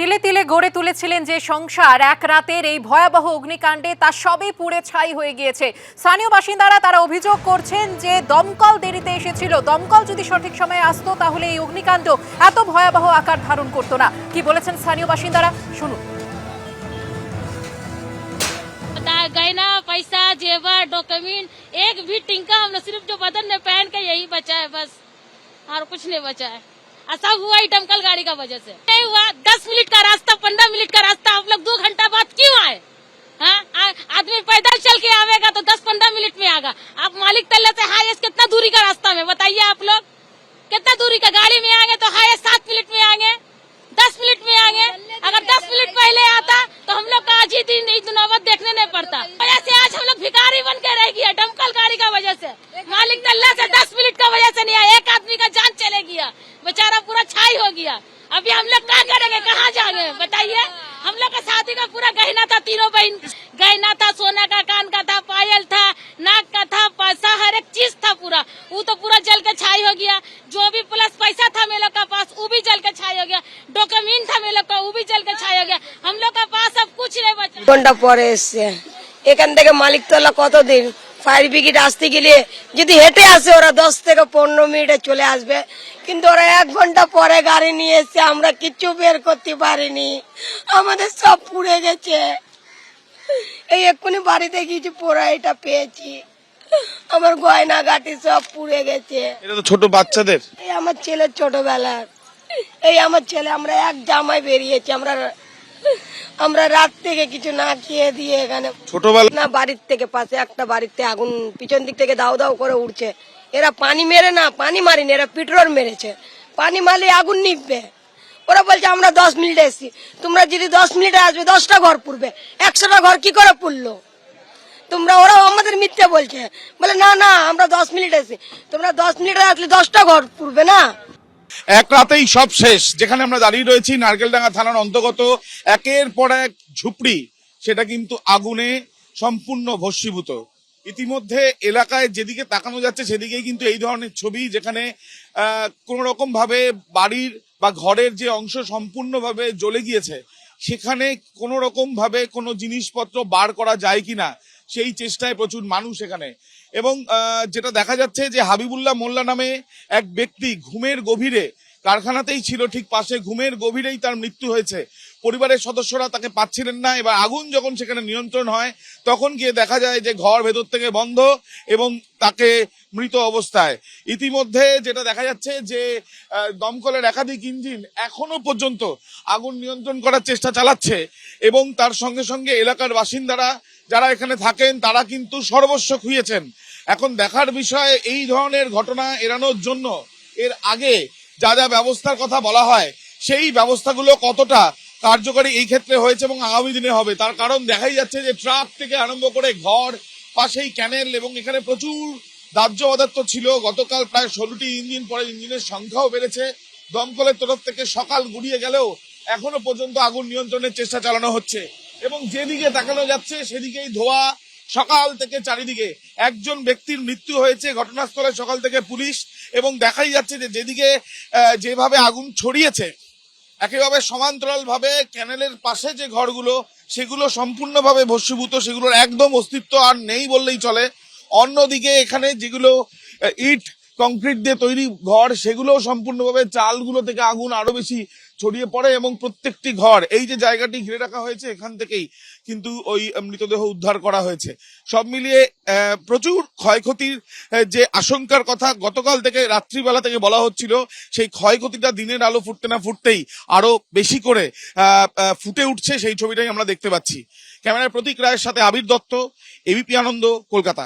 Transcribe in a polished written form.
তিলে তিলে গড়ে তুলেছিলেন যে সংসার, এক রাতের এই ভয়াবহ অগ্নিকাণ্ডে তা সবই পুড়ে ছাই হয়ে গিয়েছে। স্থানীয় বাসিন্দারা তারা অভিযোগ করছেন যে দমকল দেরিতে এসেছিল, দমকল যদি সঠিক সময়ে আসতো তাহলে এই অগ্নিকাণ্ড এত ভয়াবহ আকার ধারণ করতো না। কি বলেছেন স্থানীয় বাসিন্দারা, শুনুন। गहना पैसा जेवर डॉक्यूमेंट एक भी टिंका हम लोग सिर्फ जो बदन में पहन के यही बचा है, बस और कुछ नहीं बचा है। सब हुआ ही दमकल गाड़ी का वजह से। नहीं हुआ 10 मिनट का रास्ता 15 मिनट का रास्ता आप लोग 2 घंटा बाद क्यों आए? हाँ, आदमी पैदल चल के आवेगा तो 10-15 मिनट में आएगा। आप मालिक तल्ले से हाईएस्ट कितना दूरी का रास्ता में बताइए, आप लोग कितना दूरी का गाड़ी में आएंगे तो हाईएस्ट 7 मिनट में आएंगे, 10 मिनट में आएंगे। अगर 10 मिनट पहले आता तो हम लोग का आज ही दिन नौबत देखने नहीं पड़ता। वजह से आज हम लोग भिखारी बन के रह गया दमकल गाड़ी का वजह से। मालिक तल्ला से 10 मिनट का वजह से नहीं आया, एक आदमी का जान चले गया, बेचारा पूरा छाई हो गया। अभी हम लोग क्या करेंगे, कहाँ जाएंगे बताइए? हम लोग का शादी का पूरा गहना था, तीनों बहन गहना था, सोना का, कान का था, पायल था, नाक का था, पैसा हर एक चीज था पूरा, वो तो पूरा जल के छाई हो गया। जो भी प्लस पैसा था मेरे लोग का पास वो भी जल के छाई हो गया, डॉक्यूमेंट था मेरे लोग का वो भी जल के छाई हो गया। हम लोग का पास अब कुछ नहीं बचा। ঘন্টা পরে এসছে এখান থেকে মালিকতলা কতদিন ফায়ার ব্রিগেড আসতে গেলে যদি হেঁটে আসে ওরা 10 থেকে 15 মিনিটে চলে আসবে, কিন্তু ওরা 1 ঘন্টা পরে গাড়ি নিয়ে এসে আমরা কিচ্ছু বের করতে পারিনি, আমাদের সব পুড়ে গেছে। এই এক্ষুনি বাড়িতে গিয়েছি, পোড়া এটা পেয়েছি, আমার গয়না গাটি সব পুড়ে গেছে। এটা তো ছোট বাচ্চাদের, এই আমার ছেলের ছোটবেলার, এই আমার ছেলে, আমরা এক জামাই বেরিয়েছি, আমরা রাত থেকে কিছু না খেয়ে দিয়ে এখানে ছোটবেলা না বাড়ির থেকে পাশে একটা বাড়িতে আগুন পিছন দিক থেকে দাউ দাউ করে উঠছে। এরা পানি মেরে না, পানি মারিনি, এরা পেট্রোল মেরেছে, পানি মারলে আগুন নিভবে। ওরা বলছে আমরা 10 মিনিটে এসছি, তোমরা যদি 10 মিনিটে আসবে 10টা ঘর পুড়বে, 100টা ঘর কি করে পুড়লো তোমরা? ওরাও আমাদের মিথ্যে বলছে, বলে না না আমরা 10 মিনিটে এসছি, তোমরা 10 মিনিটে আসলে 10টা ঘর পুড়বে না। এক রাতেই সব শেষ। যেখানে আমরা দাঁড়িয়ে রয়েছি নারকেলডাঙ্গা থানার অন্তর্গত একের পর এক ঝুপড়ি, সেটা কিন্তু আগুনে সম্পূর্ণ ভস্মীভূত। ইতিমধ্যে এলাকায় যেদিকে তাকানো যাচ্ছে সেদিকেই কিন্তু এই ধরনের ছবি, যেখানে কোন রকম ভাবে বাড়ির বা ঘরের যে অংশ সম্পূর্ণভাবে জ্বলে গিয়েছে, সেখানে কোন রকম ভাবে কোনো জিনিসপত্র বার করা যায় কিনা সেই চেষ্টায় প্রচুর মানুষ এখানে। এবং যেটা দেখা যাচ্ছে যে হাবিবুল্লাহ মোল্লা নামে এক ব্যক্তি ঘুমের গভীরে, কারখানাতেই ছিল ঠিক পাশে, ঘুমের গভীরেই তার মৃত্যু হয়েছে। পরিবারের সদস্যরা তাকে পাচ্ছিলেন না। এবার আগুন যখন সেখানে নিয়ন্ত্রণ হয় তখন গিয়ে দেখা যায় যে ঘর ভেতর থেকে বন্ধ এবং তাকে মৃত অবস্থায়। ইতিমধ্যে যেটা দেখা যাচ্ছে যে দমকলের একাধিক ইঞ্জিন এখনো পর্যন্ত আগুন নিয়ন্ত্রণ করার চেষ্টা চালাচ্ছে এবং তার সঙ্গে সঙ্গে এলাকার বাসিন্দারা যারা এখানে থাকেন তারা কিন্তু সর্বস্ব খুইয়েছেন। এখন দেখার বিষয় এই ধরনের ঘটনা এড়ানোর জন্য এর আগে যা যা ব্যবস্থার কথা বলা হয় সেই ব্যবস্থাগুলো কতটা কার্যকরী এই ক্ষেত্রে হয়েছে এবং আগামী দিনে হবে। তার কারণ দেখাই যাচ্ছে যে ট্রাক থেকে আরম্ভ করে ঘর, পাশেই ক্যানেল এবং এখানে প্রচুর দাহ্য পদার্থ ছিল। গতকাল প্রায় 16টি ইঞ্জিন, পরে ইঞ্জিনের সংখ্যাও বেড়েছে। দমকলের তরফ থেকে সকাল গড়িয়ে গেলেও এখনো পর্যন্ত আগুন নিয়ন্ত্রণের চেষ্টা চালানো হচ্ছে এবং যেদিকে তাকানো যাচ্ছে সেদিকেই ধোঁয়া। সকাল থেকে চারিদিকে একজন ব্যক্তির মৃত্যু হয়েছে ঘটনাস্থলে সকাল থেকে পুলিশ, এবং দেখাই যাচ্ছে যে যেদিকে যেভাবে আগুন ছড়িয়েছে একেবারে সমান্তরাল ভাবে ক্যানেলের পাশে যে ঘরগুলো সেগুলো সম্পূর্ণভাবে ভস্মীভূত, সেগুলোর একদম অস্তিত্ব আর নেই বললেই চলে। অন্যদিকে এখানে যেগুলো ইট কংক্রিট দিয়ে তৈরি ঘর সেগুলো সম্পূর্ণভাবে, চালগুলো থেকে আগুন আরো বেশি ছড়িয়ে পড়ে এবং প্রত্যেকটি ঘর, এই যে জায়গাটি ঘিরে রাখা হয়েছে এখান থেকেই কিন্তু ওই মৃতদেহ উদ্ধার করা হয়েছে। সব মিলিয়ে প্রচুর ক্ষয়ক্ষতির যে আশঙ্কার কথা গতকাল থেকে রাত্রিবেলা থেকে বলা হচ্ছিল, সেই ক্ষয়ক্ষতিটা দিনের আলো ফুটতে না ফুটতেই আরো বেশি করে ফুটে উঠছে, সেই ছবিটাই আমরা দেখতে পাচ্ছি। ক্যামেরায় প্রতীক রায়ের সাথে আবির দত্ত, এবিপি আনন্দ, কলকাতা।